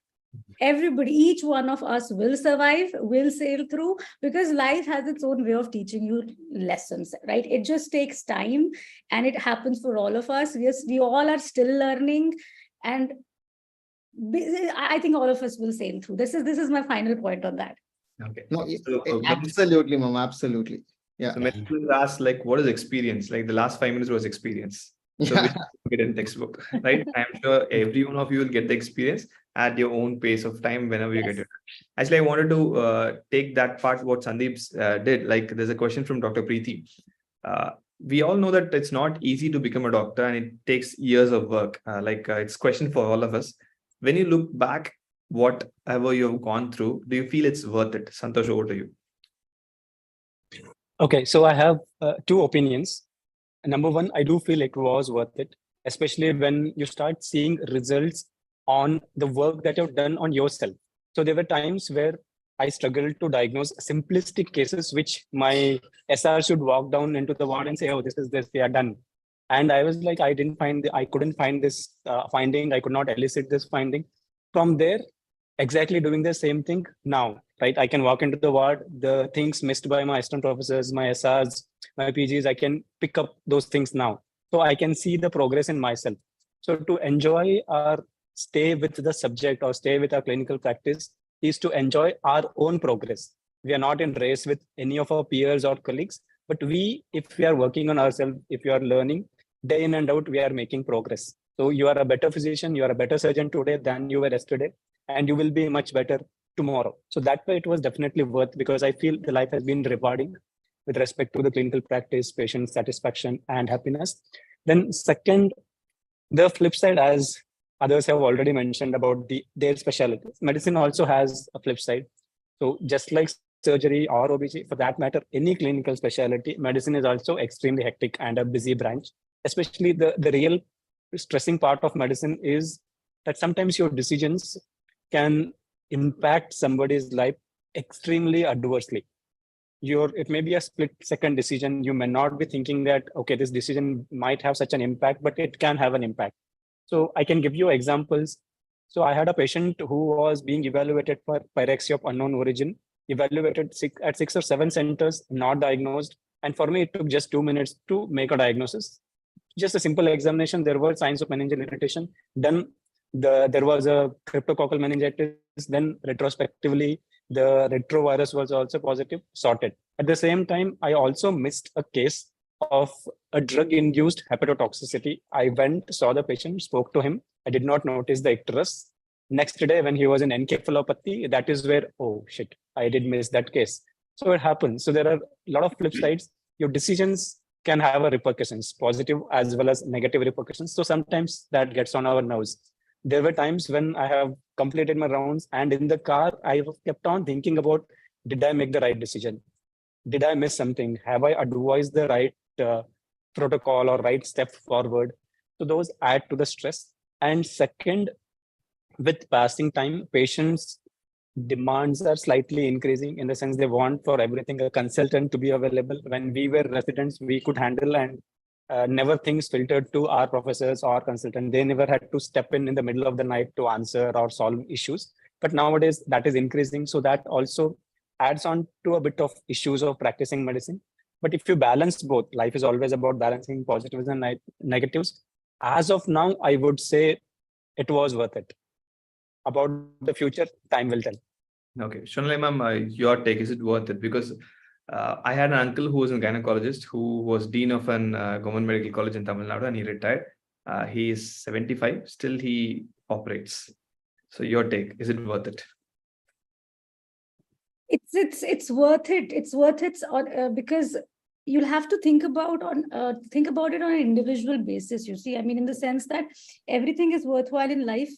Everybody, each one of us will survive, will sail through, because life has its own way of teaching you lessons, right? It just takes time, and it happens for all of us. We all are still learning, and I think all of us will sail through. This is my final point on that. Okay. No, absolutely, ma'am. Absolutely. Yeah. So many people ask, like, what is experience? Like the last 5 minutes was experience. So we get in textbook, right? I'm sure every one of you will get the experience at your own pace of time whenever you get it. Actually, I wanted to take that part what Sandeep did. Like, there's a question from Dr. Preeti. we all know that it's not easy to become a doctor and it takes years of work. It's a question for all of us. When you look back, whatever you've gone through, do you feel it's worth it? Santosh, over to you. Okay, so I have two opinions. Number one, I do feel it was worth it, especially when you start seeing results on the work that you've done on yourself. So there were times where I struggled to diagnose simplistic cases, which my SR should walk down into the ward and say, "Oh, this is this, we are done." And I was like, I couldn't find this finding. I could not elicit this finding. From there, exactly doing the same thing now, right? I can walk into the ward, the things missed by my assistant professors, my SRs, my PGs, I can pick up those things now. So I can see the progress in myself. So to enjoy or stay with the subject or stay with our clinical practice is to enjoy our own progress. We are not in race with any of our peers or colleagues, but if we are working on ourselves, if you are learning day in and out, we are making progress. So you are a better physician, you are a better surgeon today than you were yesterday, and you will be much better tomorrow. So that way it was definitely worth, because I feel the life has been rewarding with respect to the clinical practice, patient satisfaction, and happiness. Then second, the flip side, as others have already mentioned about their specialties, medicine also has a flip side. So just like surgery or OBG, for that matter, any clinical specialty, medicine is also extremely hectic and a busy branch. Especially the real stressing part of medicine is that sometimes your decisions can impact somebody's life extremely adversely. It may be a split-second decision. You may not be thinking that, okay, this decision might have such an impact, but it can have an impact. So I can give you examples. So I had a patient who was being evaluated for pyrexia of unknown origin, evaluated at 6 or 7 centers, not diagnosed. And for me, it took just 2 minutes to make a diagnosis. Just a simple examination, there were signs of meningeal irritation. Then there was a cryptococcal meningitis. Then retrospectively, the retrovirus was also positive, sorted. At the same time, I also missed a case of a drug-induced hepatotoxicity. I went, saw the patient, spoke to him. I did not notice the icterus. Next day, when he was in encephalopathy, that is where, oh shit, I did miss that case. So it happens. So there are a lot of flip sides. Your decisions can have a repercussions, positive as well as negative repercussions. So sometimes that gets on our nerves. There were times when I have completed my rounds and in the car, I kept on thinking about, did I make the right decision? Did I miss something? Have I advised the right protocol or right step forward? So those add to the stress. And second, with passing time, patients' demands are slightly increasing, in the sense they want for everything a consultant to be available. When we were residents, we could handle and never things filtered to our professors or consultant. They never had to step in the middle of the night to answer or solve issues. But nowadays that is increasing. So that also adds on to a bit of issues of practicing medicine. But if you balance both, life is always about balancing positives and negatives. As of now, I would say it was worth it. About the future, time will tell. Okay, Shonali ma'am, your take, is it worth it? Because I had an uncle who was a gynecologist who was dean of an government medical college in Tamil Nadu, and he retired. He is 75, still he operates. So your take, is it worth it? It's worth it. It's worth it because you'll have to think about it on an individual basis. You see, I mean, in the sense that everything is worthwhile in life.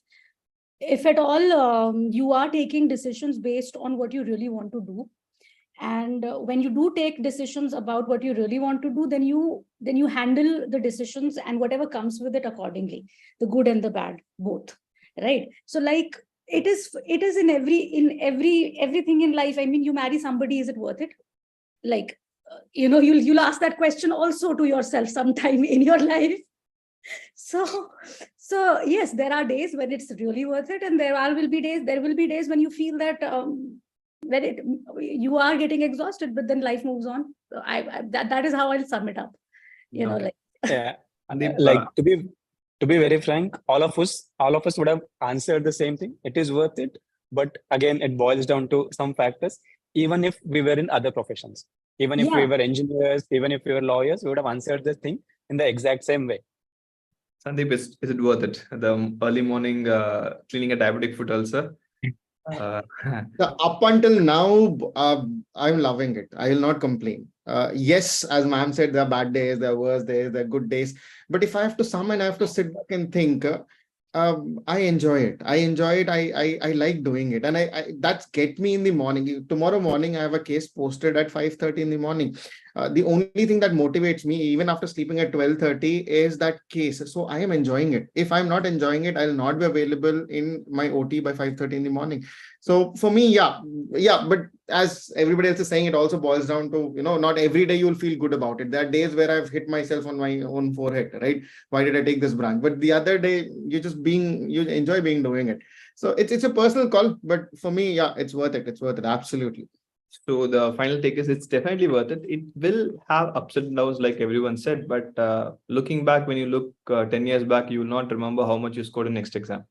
If at all you are taking decisions based on what you really want to do, and when you do take decisions about what you really want to do, then you handle the decisions and whatever comes with it accordingly, the good and the bad, both, right? So like it is in everything in life. I mean, you marry somebody, is it worth it? Like you'll ask that question also to yourself sometime in your life. So yes, there are days when it's really worth it, and there will be days when you feel that you are getting exhausted, but then life moves on. So that is how I'll sum it up. Yeah. Like to be very frank, all of us would have answered the same thing. It is worth it, but again, it boils down to some factors. Even if we were in other professions, even if we were engineers, even if we were lawyers, we would have answered this thing in the exact same way. Sandeep, is it worth it? The early morning cleaning a diabetic foot ulcer? So up until now, I'm loving it. I will not complain. Yes, as ma'am said, there are bad days, there are worse days, there are good days. But if I have to sum and I have to sit back and think, I enjoy it. I enjoy it. I like doing it, and I that's get me in the morning. Tomorrow morning, I have a case posted at 5:30 in the morning. The only thing that motivates me, even after sleeping at 12:30, is that case. So I am enjoying it. If I'm not enjoying it, I'll not be available in my OT by 5:30 in the morning. So for me, yeah. But as everybody else is saying, it also boils down to, not every day you'll feel good about it. There are days where I've hit myself on my own forehead, right? Why did I take this branch? But the other day, you enjoy being doing it. So it's a personal call, but for me, yeah, it's worth it. It's worth it. Absolutely. So the final take is it's definitely worth it. It will have ups and downs, like everyone said, but looking back, when you look 10 years back, you will not remember how much you scored in next exam.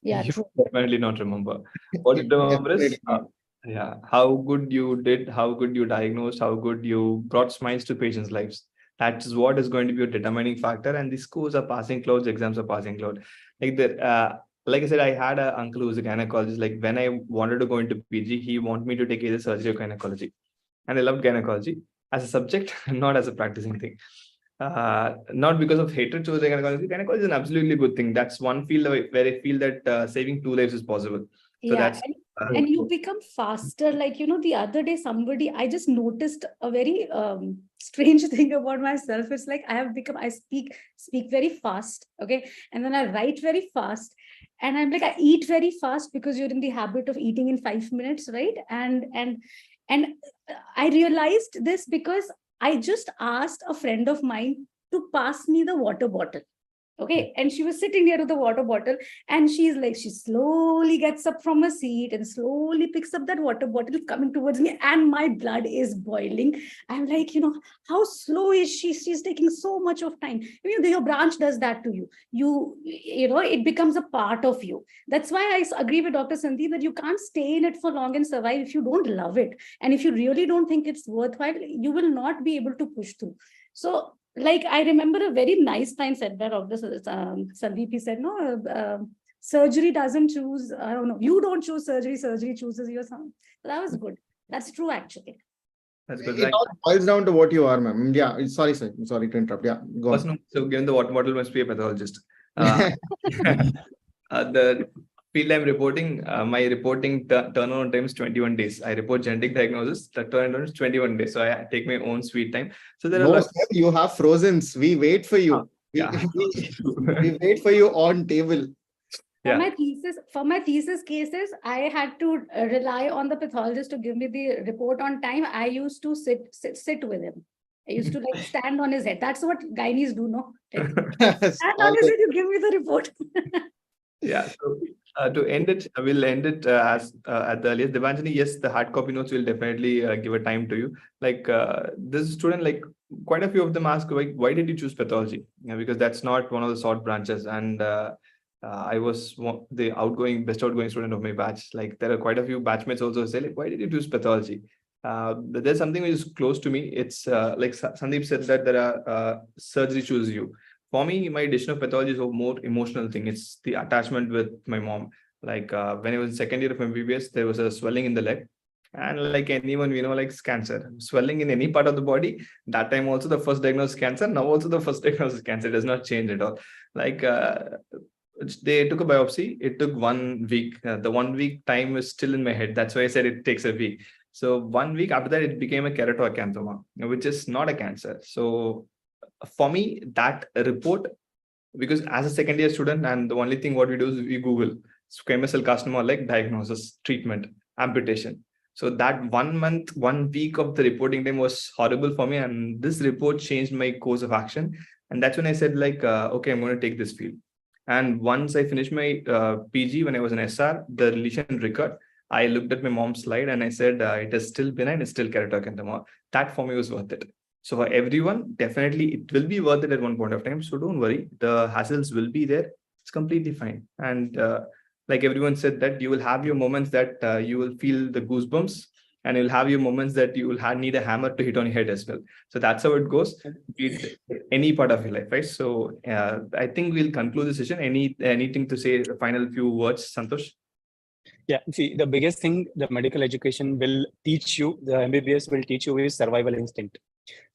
Yeah, You true. definitely not remember. What you remember is, Definitely. yeah, how good you did, how good you diagnosed, how good you brought smiles to patients' lives. That is what is going to be a determining factor. And the scores are passing clouds, exams are passing cloud. Like that, like I said, I had an uncle who was a gynecologist. Like when I wanted to go into PG, he wanted me to take either surgery or gynecology. And I loved gynecology as a subject, not as a practicing thing. Not because of hatred towards gynecology. Gynecology is an absolutely good thing. That's one field where I feel that saving 2 lives is possible. So Yeah. that's And you become faster. Like, the other day, I just noticed a very strange thing about myself. It's like I speak very fast. Okay. And then I write very fast. And I'm like, I eat very fast because you're in the habit of eating in 5 minutes, right? And I realized this because I just asked a friend of mine to pass me the water bottle. Okay. And she was sitting near to the water bottle, and she slowly gets up from her seat and slowly picks up that water bottle coming towards me, and my blood is boiling. I'm like, how slow is she? She's taking so much of time. Your branch does that to you. It becomes a part of you. That's why I agree with Dr. Sandeep that you can't stay in it for long and survive if you don't love it. And if you really don't think it's worthwhile, you will not be able to push through. So, like, I remember a very nice line said by Dr. Sandeep. He said, no, surgery doesn't choose, I don't know, you don't choose surgery, surgery chooses your son. So that was good. That's true, actually. That's good. It all boils down to what you are, ma'am. Yeah, sorry, sir. Sorry to interrupt. Yeah, go on. So given the water bottle must be a pathologist. The field I'm reporting, my reporting turnaround time is 21 days. I report genetic diagnosis, the turnaround is 21 days. So I take my own sweet time. So there are No, sir, you have frozens. We wait for you. Yeah. We wait for you on table. For my thesis cases, I had to rely on the pathologist to give me the report on time. I used to sit with him. I used to stand on his head. That's what gynaes do, no? Stand on his head, you give me the report. Yeah. So to end it, I will end it as at the earliest. Devanjani, yes, the hard copy notes will definitely give a time to you. Like this student, quite a few of them ask, why did you choose pathology? Because that's not one of the sought branches. And I was the best outgoing student of my batch. Like there are quite a few batchmates also say, why did you choose pathology? There's something which is close to me. It's like Sandeep said that there are surgery chooses you. For me, my decision of pathology is a more emotional thing. It's the attachment with my mom. Like when I was in second year of MBBS, there was a swelling in the leg. And like anyone we know, likes cancer. Swelling in any part of the body. That time also the first diagnosis cancer. Now also the first diagnosis cancer. It does not change at all. Like they took a biopsy. It took 1 week. The 1 week time is still in my head. That's why I said it takes a week. So 1 week after that, it became a keratoacanthoma, which is not a cancer. So for me, that report, because as a second year student, and the only thing what we do is we Google squamous cell carcinoma, like diagnosis, treatment, amputation. So that 1 month, 1 week of the reporting time was horrible for me. And this report changed my course of action. And that's when I said okay, I'm going to take this field. And once I finished my PG, when I was in SR, the lesion recurred. I looked at my mom's slide and I said, it is still benign, it's still keratoacanthoma. That for me was worth it. So for everyone, definitely it will be worth it at one point of time. So don't worry, the hassles will be there. It's completely fine. And like everyone said, that you will have your moments that you will feel the goosebumps, and you'll have your moments that you will need a hammer to hit on your head as well. So that's how it goes, any part of your life, right? So I think we'll conclude the session. Anything to say, the final few words, Santosh? Yeah, see, the biggest thing the medical education will teach you, the MBBS will teach you, is survival instinct.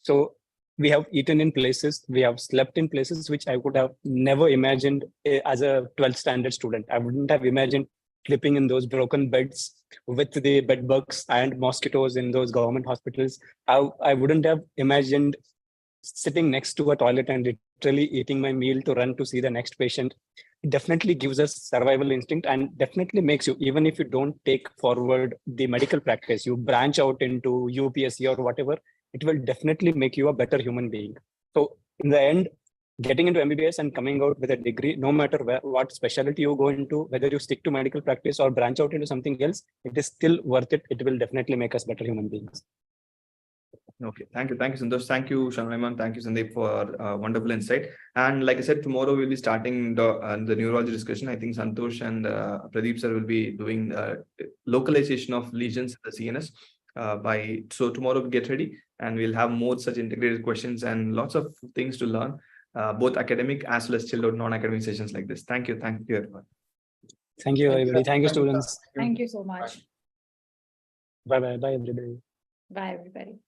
So we have eaten in places, we have slept in places which I would have never imagined as a 12th standard student. I wouldn't have imagined sleeping in those broken beds with the bed bugs and mosquitoes in those government hospitals. I wouldn't have imagined sitting next to a toilet and literally eating my meal to run to see the next patient. It definitely gives us survival instinct and definitely makes you, even if you don't take forward the medical practice, you branch out into UPSC or whatever, it will definitely make you a better human being. So in the end, getting into MBBS and coming out with a degree, no matter what specialty you go into, whether you stick to medical practice or branch out into something else, it is still worth it. It will definitely make us better human beings. Okay, thank you, Santosh. Thank you, Shanmaiman. Thank you, Sandeep, for wonderful insight. And like I said, tomorrow we'll be starting the neurology discussion. I think Santosh and Pradeep sir will be doing localization of lesions in the CNS. So tomorrow get ready, and we'll have more such integrated questions and lots of things to learn, both academic as well as childhood non-academic sessions like this. Thank you, everyone. Thank you, everybody. Thank you, students. Thank you so much. Bye, everybody. Bye, everybody.